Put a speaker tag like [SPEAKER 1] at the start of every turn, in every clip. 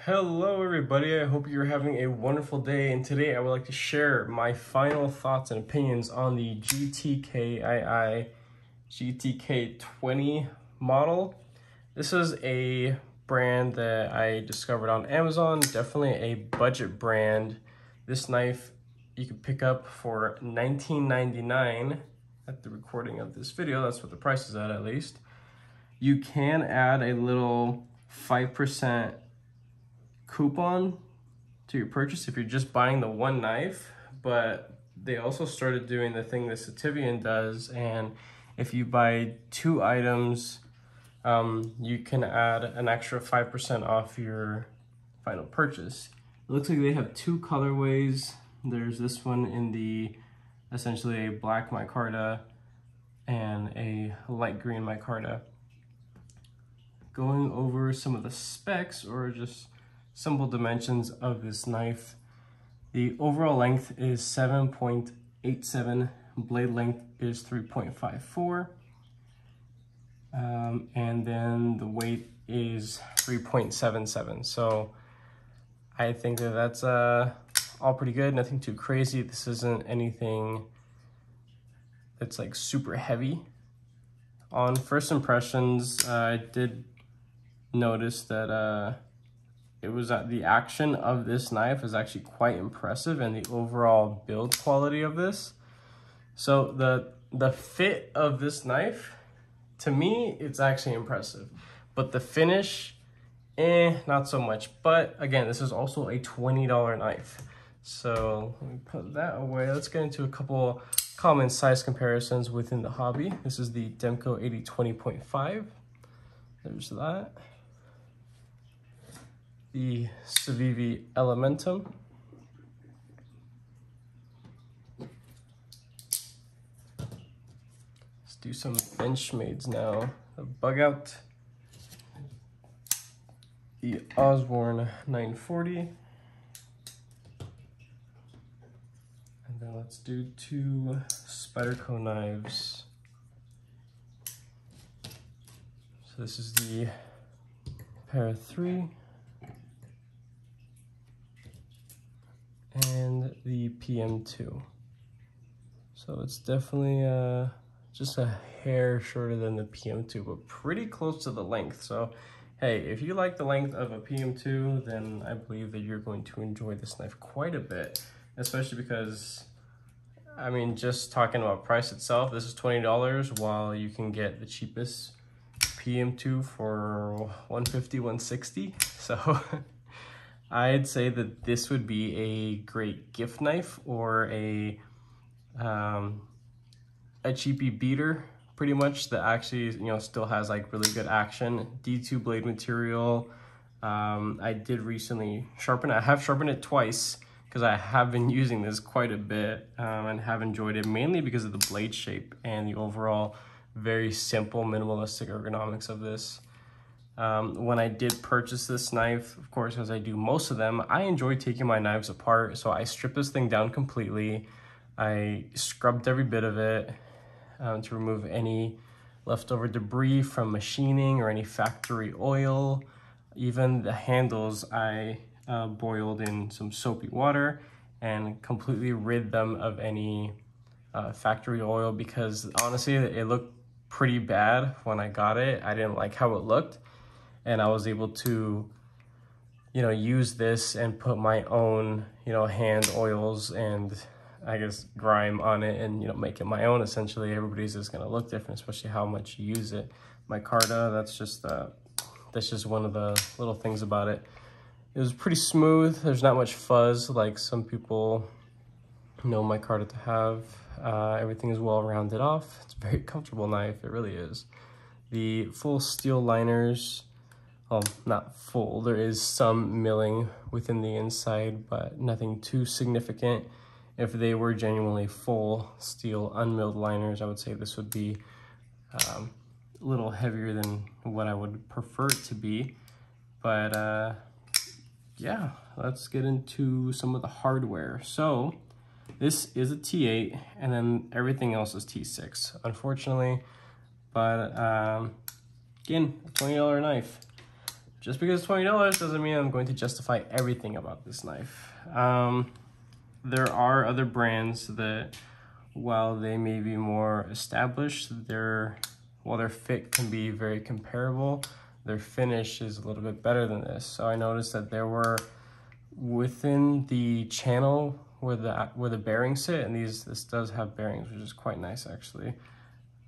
[SPEAKER 1] Hello everybody, I hope you're having a wonderful day, and today I would like to share my final thoughts and opinions on the GTKII GTK20 model. This is a brand that I discovered on Amazon, definitely a budget brand. This knife you can pick up for $19.99 at the recording of this video. That's what the price is at least. You can add a little 5% coupon to your purchase if you're just buying the one knife, but they also started doing the thing that Sativian does, and if you buy 2 items, you can add an extra 5% off your final purchase. It looks like they have 2 colorways. There's this one in the essentially a black micarta and a light green micarta. Going over some of the specs or just simple dimensions of this knife. The overall length is 7.87, blade length is 3.54, and then the weight is 3.77. So I think that that's all pretty good, nothing too crazy. This isn't anything that's like super heavy. On first impressions, I did notice that it was the action of this knife is actually quite impressive, and the overall build quality of this. So the fit of this knife, to me, it's actually impressive, but the finish, not so much. But again, this is also a $20 knife. So let me put that away. Let's get into a couple common size comparisons within the hobby. This is the Demko 8020.5. There's that. The Civivi Elementum. Let's do some Benchmades now. The Bug Out. The Osborne 940. And then let's do 2 Spyderco knives. So this is the Para 3. And the PM2. So it's definitely just a hair shorter than the PM2, but pretty close to the length. So hey, if you like the length of a PM2, then I believe that you're going to enjoy this knife quite a bit, especially because, I mean, just talking about price itself, this is $20, while you can get the cheapest PM2 for $150, $160. So I'd say that this would be a great gift knife or a cheapy beater, pretty much, that actually, you know, still has like really good action. D2 blade material. I did recently sharpen it. I have sharpened it twice because I have been using this quite a bit and have enjoyed it, mainly because of the blade shape and the overall very simple minimalistic ergonomics of this. When I did purchase this knife, of course, as I do most of them, I enjoy taking my knives apart. So I stripped this thing down completely. I scrubbed every bit of it to remove any leftover debris from machining or any factory oil. Even the handles, I boiled in some soapy water and completely rid them of any factory oil, because honestly, it looked pretty bad when I got it. I didn't like how it looked. And I was able to, you know, use this and put my own, you know, hand oils and I guess grime on it and, you know, make it my own. Essentially, everybody's just gonna look different, especially how much you use it. Micarta, that's just one of the little things about it. It was pretty smooth. There's not much fuzz like some people know micarta to have. Everything is well rounded off. It's a very comfortable knife, it really is. The full steel liners, well, not full, there is some milling within the inside, but nothing too significant. If they were genuinely full steel unmilled liners, I would say this would be a little heavier than what I would prefer it to be. But yeah, let's get into some of the hardware. So this is a T8, and then everything else is T6, unfortunately. But again, a $20 knife. just because it's $20 doesn't mean I'm going to justify everything about this knife. There are other brands that, while they may be more established, while their fit can be very comparable, their finish is a little bit better than this. So I noticed that there were, within the channel where the bearings sit, and this does have bearings, which is quite nice actually.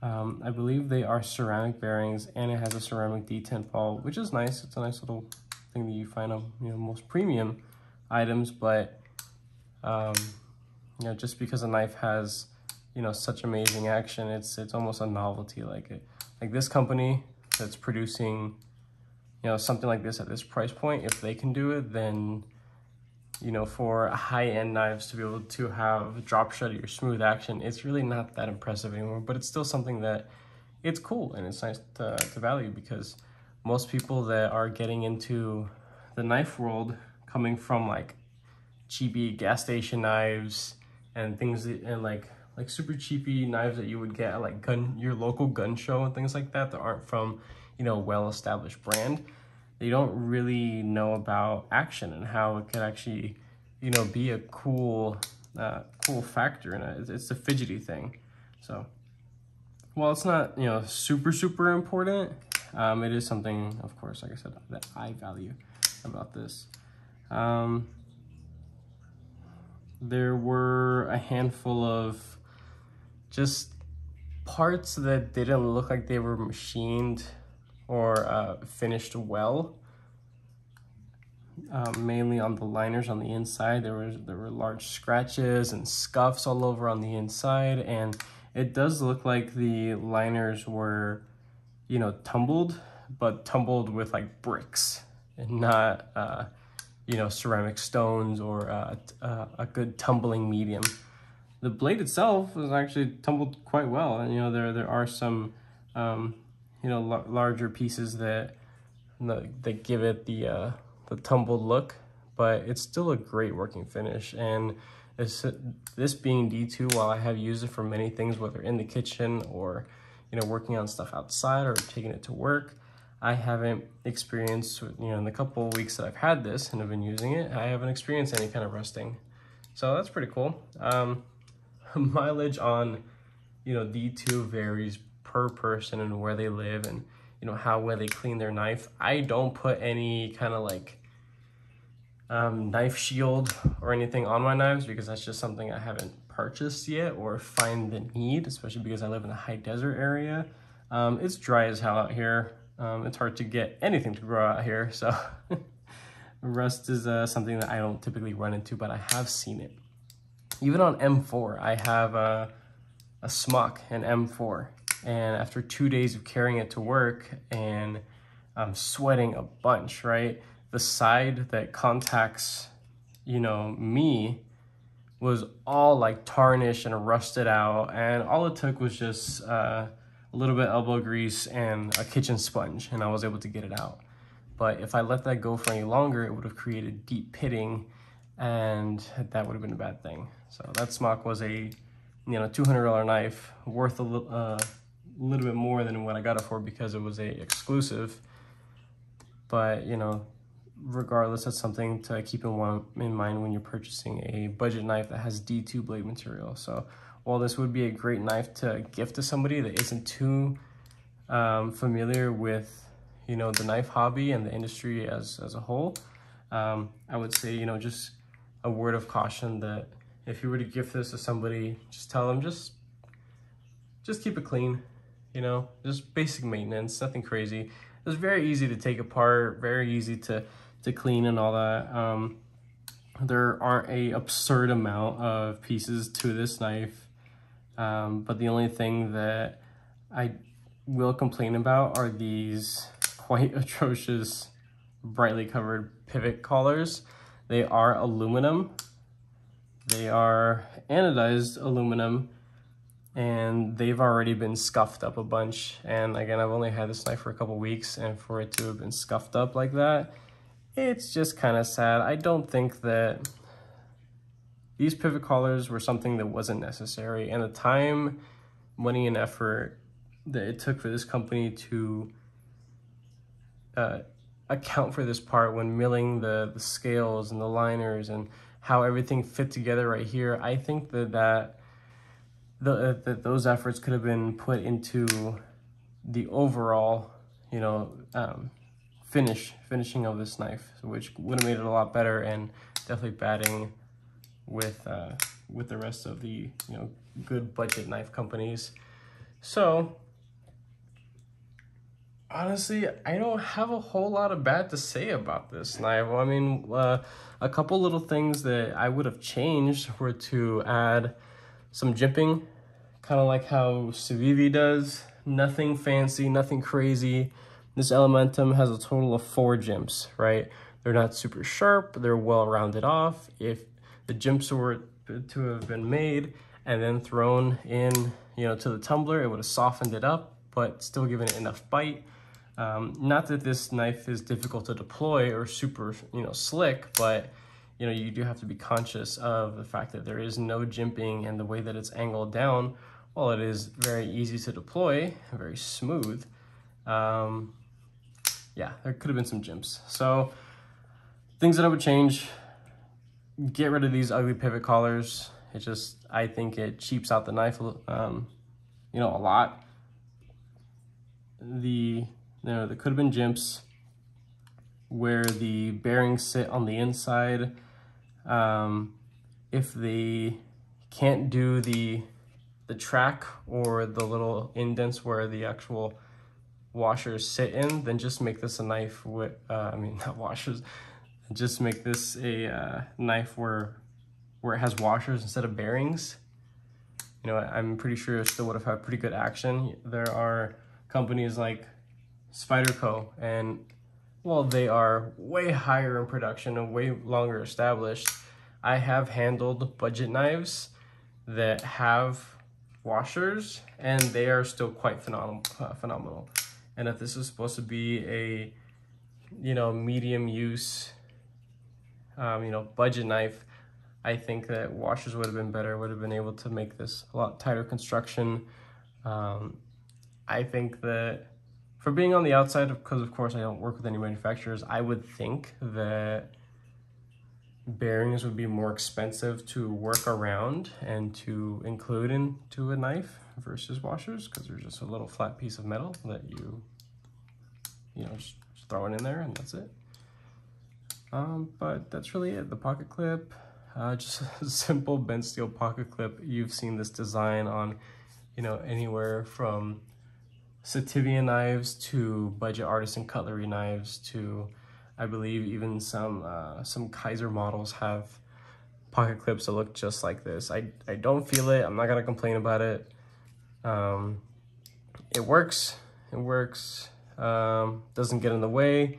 [SPEAKER 1] I believe they are ceramic bearings, and it has a ceramic detent ball, which is nice. It's a nice little thing that you find on, you know, most premium items. But you know, just because a knife has, you know, such amazing action, it's almost a novelty. Like this company that's producing, you know, something like this at this price point, if they can do it, then, you know, for high-end knives to be able to have drop shutty or smooth action, it's really not that impressive anymore. But it's still something that it's cool and it's nice to value, because most people that are getting into the knife world, coming from like cheapy gas station knives and things and like super cheapy knives that you would get at like your local gun show and things like that aren't from, you know, well-established brand, they don't really know about action and how it could actually, you know, be a cool factor in it. It's the fidgety thing. So while it's not, you know, super important, it is something, of course, like I said, that I value about this. There were a handful of just parts that didn't look like they were machined or finished well. Mainly on the liners on the inside, there were large scratches and scuffs all over on the inside, and it does look like the liners were, you know, tumbled, but tumbled with like bricks and not you know, ceramic stones or a good tumbling medium. The blade itself was actually tumbled quite well, and you know, there are some you know, larger pieces that give it the tumbled look, but it's still a great working finish. And this being D2, while I have used it for many things, whether in the kitchen or, you know, working on stuff outside or taking it to work, I haven't experienced, you know, in the couple of weeks that I've had this and have been using it, I haven't experienced any kind of rusting. So that's pretty cool. Mileage on, you know, D2 varies per person and where they live and, you know, how well they clean their knife. I don't put any kind of like knife shield or anything on my knives, because that's just something I haven't purchased yet or find the need, especially because I live in a high desert area. It's dry as hell out here. It's hard to get anything to grow out here, so rust is something that I don't typically run into, but I have seen it. Even on M4, I have a smock, an M4, and after 2 days of carrying it to work, and I'm sweating a bunch, right? The side that contacts, you know, me was all like tarnished and rusted out, and all it took was just a little bit of elbow grease and a kitchen sponge, and I was able to get it out. But if I let that go for any longer, it would have created deep pitting, and that would have been a bad thing. So that smock was a, you know, $200 knife, worth a little bit more than what I got it for because it was a exclusive. But, you know, regardless, that's something to keep in mind when you're purchasing a budget knife that has D2 blade material. So while this would be a great knife to gift to somebody that isn't too familiar with, you know, the knife hobby and the industry as a whole, I would say, you know, just a word of caution that if you were to gift this to somebody, just tell them just keep it clean, you know, just basic maintenance, nothing crazy. It's very easy to take apart, very easy to clean and all that. There aren't a absurd amount of pieces to this knife, but the only thing that I will complain about are these quite atrocious brightly covered pivot collars. They are aluminum. They are anodized aluminum, and they've already been scuffed up a bunch. And again, I've only had this knife for a couple weeks, and for it to have been scuffed up like that, it's just kind of sad. I don't think that these pivot collars were something that wasn't necessary, and the time, money, and effort that it took for this company to account for this part when milling the scales and the liners and how everything fit together right here. I think that those efforts could have been put into the overall, you know, finishing of this knife, which would have made it a lot better and definitely batting with the rest of the, you know, good budget knife companies. So honestly, I don't have a whole lot of bad to say about this knife. Well, I mean, a couple little things that I would have changed were to add some jimping, kind of like how Civivi does. Nothing fancy, nothing crazy. This Elementum has a total of 4 jimps, right? They're not super sharp, they're well rounded off. If the jimps were to have been made and then thrown in, you know, to the tumbler, it would have softened it up, but still given it enough bite. Not that this knife is difficult to deploy or super, you know, slick, but you know, you do have to be conscious of the fact that there is no jimping, and the way that it's angled down, while it is very easy to deploy, very smooth, yeah, there could have been some jimps. So things that I would change: get rid of these ugly pivot collars. It just, I think it cheaps out the knife, you know, a lot. There could have been jimps where the bearings sit on the inside. If they can't do the track or the little indents where the actual washers sit in, then just make this a knife with, I mean, not washers, just make this a knife where it has washers instead of bearings. You know, I'm pretty sure it still would have had pretty good action. There are companies like Spyderco, and well, they are way higher in production and way longer established. I have handled budget knives that have washers, and they are still quite phenomenal. And if this is supposed to be a, you know, medium use, you know, budget knife, I think that washers would have been better, would have been able to make this a lot tighter construction. I think that for being on the outside, because of course I don't work with any manufacturers, I would think that bearings would be more expensive to work around and to include into a knife versus washers, because they're just a little flat piece of metal that you know, just throw it in there and that's it. But that's really it. The pocket clip, just a simple bent steel pocket clip. You've seen this design on, you know, anywhere from Sativia knives to budget artisan cutlery knives to, I believe, even some Kaiser models have pocket clips that look just like this. I don't feel it. I'm not gonna complain about it. It works. It works. Doesn't get in the way.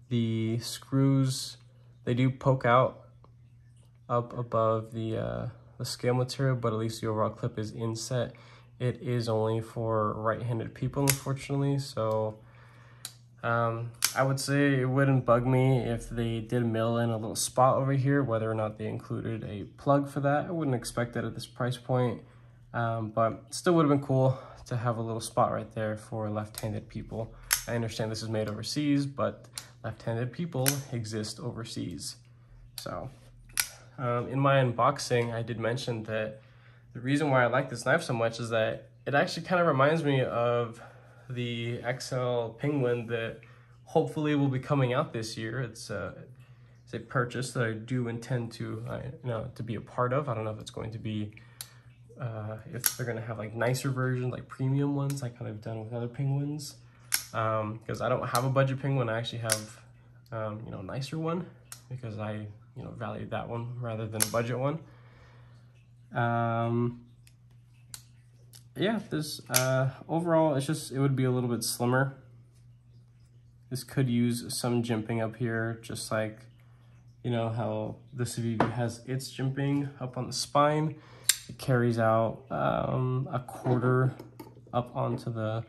[SPEAKER 1] The screws, they do poke out up above the scale material, but at least the overall clip is inset. It is only for right-handed people, unfortunately, so I would say it wouldn't bug me if they did mill in a little spot over here, whether or not they included a plug for that. I wouldn't expect that at this price point, but still would have been cool to have a little spot right there for left-handed people. I understand this is made overseas, but left-handed people exist overseas. So in my unboxing, I did mention that the reason why I like this knife so much is that it actually kind of reminds me of the XL Penguin that hopefully will be coming out this year. It's a purchase that I do intend to, you know, to be a part of. I don't know if it's going to be, if they're going to have like nicer versions, like premium ones, like kind of done with other Penguins. Because I don't have a budget Penguin. I actually have, you know, a nicer one because I, you know, valued that one rather than a budget one. Yeah, this overall, it's just, it would be a little bit slimmer. This could use some jimping up here, just like, you know, how the Civivi has its jimping up on the spine. It carries out a quarter up onto the,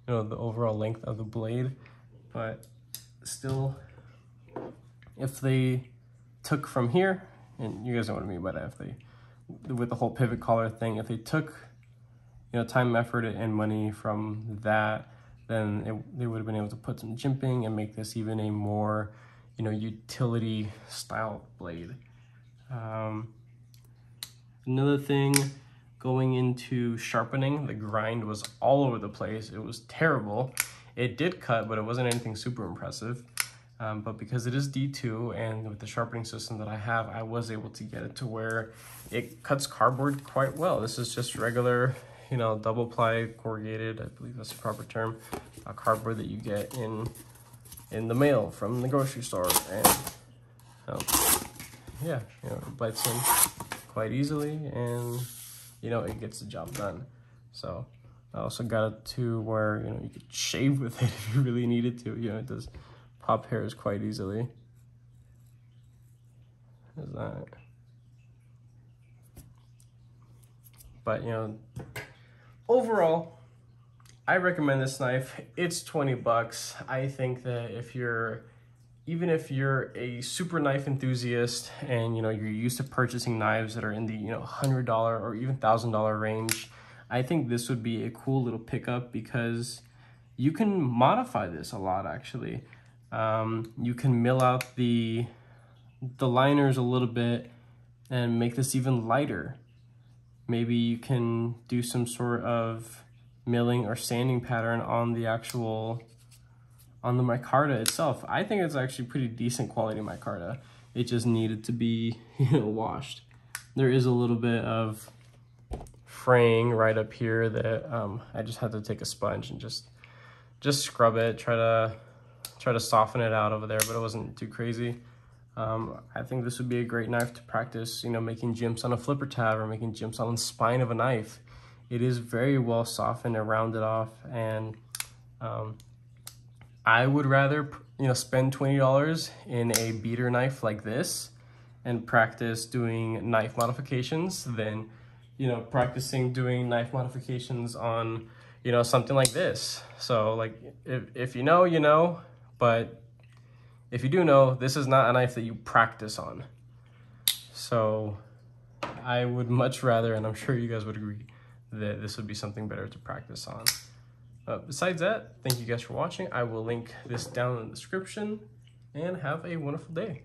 [SPEAKER 1] you know, the overall length of the blade. But still, if they took from here, and you guys know what I mean by that, if they, with the whole pivot collar thing, if they took, you know, time, effort, and money from that, then they would have been able to put some jimping and make this even a more, you know, utility style blade. Another thing, going into sharpening, the grind was all over the place. It was terrible. It did cut, but it wasn't anything super impressive. But because it is D2 and with the sharpening system that I have, I was able to get it to where it cuts cardboard quite well. This is just regular, you know, double ply corrugated, I believe that's the proper term, cardboard that you get in the mail from the grocery store. And yeah, you know, it bites in quite easily, and you know, it gets the job done. So I also got it to where, you know, you could shave with it if you really needed to. You know, it does pop hairs quite easily. There's that. But you know, overall, I recommend this knife. It's 20 bucks. I think that even if you're a super knife enthusiast and you know, you're used to purchasing knives that are in the, you know, $100 or even $1,000 range, I think this would be a cool little pickup because you can modify this a lot actually. You can mill out the liners a little bit and make this even lighter. Maybe you can do some sort of milling or sanding pattern on the micarta itself. I think it's actually pretty decent quality micarta. It just needed to be, you know, washed. There is a little bit of fraying right up here that I just had to take a sponge and just scrub it, try to soften it out over there, but it wasn't too crazy. I think this would be a great knife to practice, you know, making jimps on a flipper tab or making jimps on the spine of a knife. It is very well softened and rounded off, and I would rather, you know, spend $20 in a beater knife like this and practice doing knife modifications than, you know, practicing doing knife modifications on, you know, something like this. So like, if you know, you know, but if you do know, this is not a knife that you practice on. So I would much rather, and I'm sure you guys would agree, that this would be something better to practice on. Besides that, thank you guys for watching. I will link this down in the description, and have a wonderful day.